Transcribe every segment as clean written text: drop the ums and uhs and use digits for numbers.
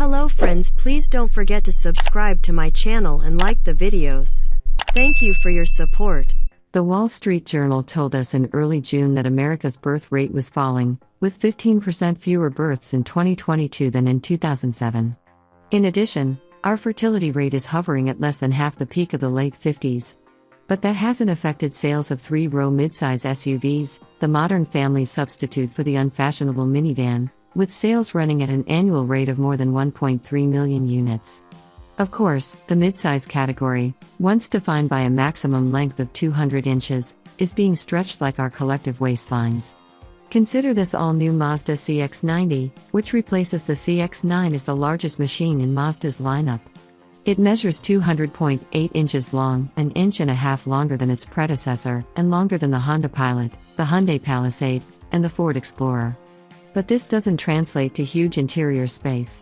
Hello friends, please don't forget to subscribe to my channel and like the videos. Thank you for your support. The Wall Street Journal told us in early June that America's birth rate was falling, with 15% fewer births in 2022 than in 2007. In addition, our fertility rate is hovering at less than half the peak of the late 50s. But that hasn't affected sales of three-row midsize SUVs, the modern family substitute for the unfashionable minivan, with sales running at an annual rate of more than 1.3 million units. Of course, the midsize category, once defined by a maximum length of 200 inches, is being stretched like our collective waistlines. Consider this all-new Mazda CX-90, which replaces the CX-9 as the largest machine in Mazda's lineup. It measures 200.8 inches long, an inch and a half longer than its predecessor, and longer than the Honda Pilot, the Hyundai Palisade, and the Ford Explorer. But this doesn't translate to huge interior space.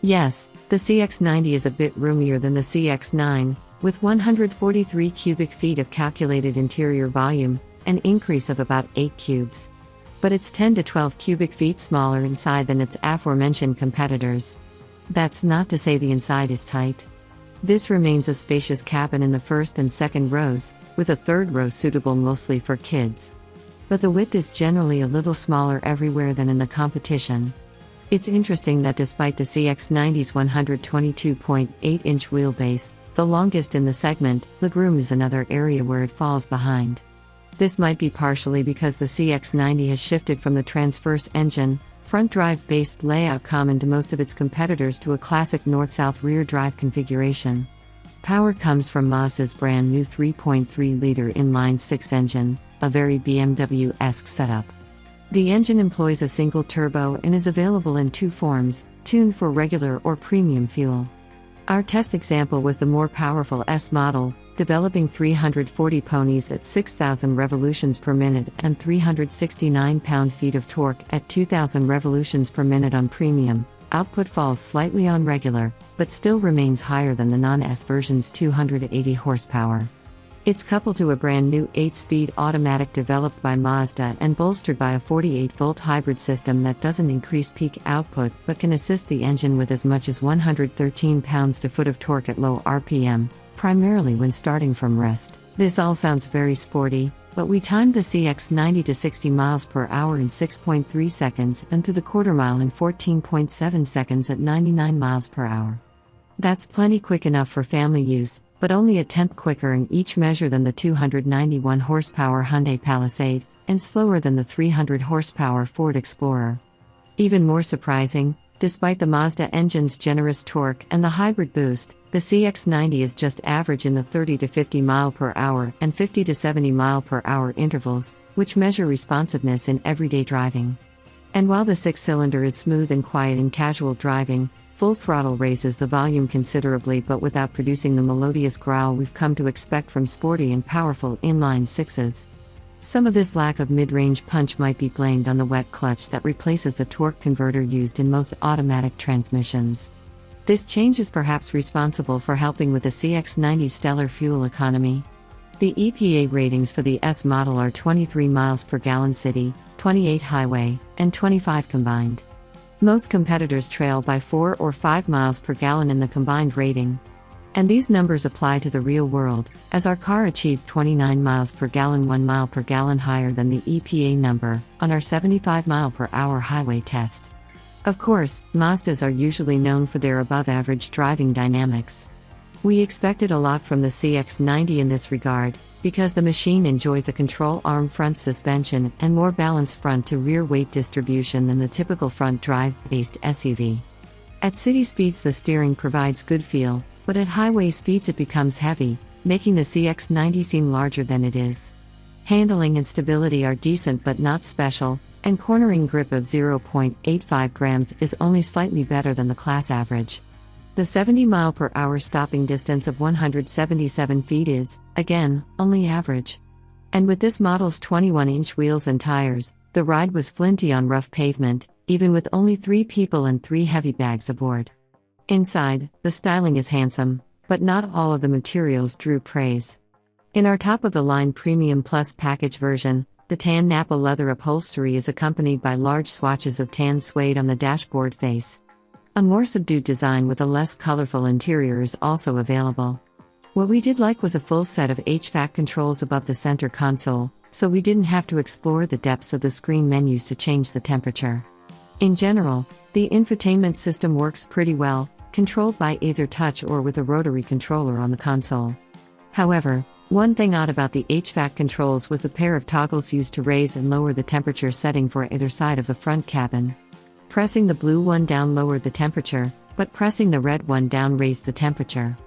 Yes, the CX-90 is a bit roomier than the CX-9, with 143 cubic feet of calculated interior volume, an increase of about 8 cubes. But it's 10 to 12 cubic feet smaller inside than its aforementioned competitors. That's not to say the inside is tight. This remains a spacious cabin in the first and second rows, with a third row suitable mostly for kids. But the width is generally a little smaller everywhere than in the competition. It's interesting that despite the CX-90's 122.8-inch wheelbase, the longest in the segment, legroom is another area where it falls behind. This might be partially because the CX-90 has shifted from the transverse engine, front drive-based layout common to most of its competitors to a classic north-south rear drive configuration. Power comes from Mazda's brand new 3.3-liter inline-six engine, a very BMW-esque setup. The engine employs a single turbo and is available in two forms, tuned for regular or premium fuel. Our test example was the more powerful S model, developing 340 ponies at 6,000 revolutions per minute and 369 pound-feet of torque at 2,000 revolutions per minute on premium. Output falls slightly on regular, but still remains higher than the non-S version's 280 horsepower. It's coupled to a brand new 8-speed automatic developed by Mazda and bolstered by a 48-volt hybrid system that doesn't increase peak output but can assist the engine with as much as 113 pounds-to-foot of torque at low RPM, primarily when starting from rest. This all sounds very sporty, but we timed the CX-90 to 60 miles per hour in 6.3 seconds and to the quarter mile in 14.7 seconds at 99 miles per hour. That's plenty quick enough for family use, but only a tenth quicker in each measure than the 291 horsepower Hyundai Palisade, and slower than the 300 horsepower Ford Explorer. Even more surprising, despite the Mazda engine's generous torque and the hybrid boost, the CX-90 is just average in the 30 to 50 mile per hour and 50 to 70 mile per hour intervals, which measure responsiveness in everyday driving. And while the six-cylinder is smooth and quiet in casual driving, full throttle raises the volume considerably but without producing the melodious growl we've come to expect from sporty and powerful inline sixes. Some of this lack of mid-range punch might be blamed on the wet clutch that replaces the torque converter used in most automatic transmissions. This change is perhaps responsible for helping with the CX-90's stellar fuel economy. The EPA ratings for the S model are 23 miles per gallon city, 28 highway, and 25 combined. Most competitors trail by 4 or 5 miles per gallon in the combined rating. And these numbers apply to the real world, as our car achieved 29 miles per gallon, 1 mile per gallon higher than the EPA number, on our 75 mile per hour highway test. Of course, Mazdas are usually known for their above-average driving dynamics. We expected a lot from the CX-90 in this regard, because the machine enjoys a control arm front suspension and more balanced front-to-rear weight distribution than the typical front drive-based SUV. At city speeds the steering provides good feel, but at highway speeds it becomes heavy, making the CX-90 seem larger than it is. Handling and stability are decent but not special, and cornering grip of 0.85 grams is only slightly better than the class average. The 70 mile per hour stopping distance of 177 feet is, again, only average. And with this model's 21-inch wheels and tires, the ride was flinty on rough pavement, even with only 3 people and 3 heavy bags aboard. Inside, the styling is handsome, but not all of the materials drew praise. In our top-of-the-line Premium Plus package version, the tan Nappa leather upholstery is accompanied by large swatches of tan suede on the dashboard face. A more subdued design with a less colorful interior is also available. What we did like was a full set of HVAC controls above the center console, so we didn't have to explore the depths of the screen menus to change the temperature. In general, the infotainment system works pretty well, controlled by either touch or with a rotary controller on the console. However, one thing odd about the HVAC controls was the pair of toggles used to raise and lower the temperature setting for either side of the front cabin. Pressing the blue one down lowered the temperature, but pressing the red one down raised the temperature.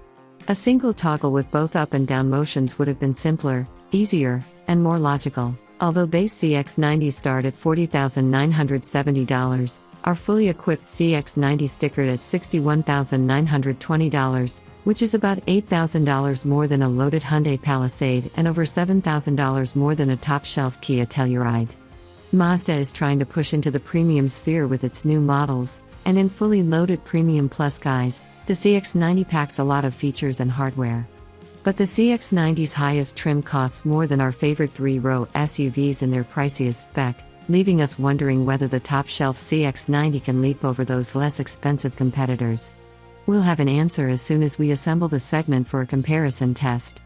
A single toggle with both up and down motions would have been simpler, easier, and more logical. Although base CX-90s start at $40,970, our fully equipped CX-90 stickered at $61,920, which is about $8,000 more than a loaded Hyundai Palisade and over $7,000 more than a top-shelf Kia Telluride. Mazda is trying to push into the premium sphere with its new models, and in fully loaded Premium Plus guise, the CX-90 packs a lot of features and hardware. But the CX-90's highest trim costs more than our favorite 3-row SUVs in their priciest spec, leaving us wondering whether the top-shelf CX-90 can leap over those less expensive competitors. We'll have an answer as soon as we assemble the segment for a comparison test.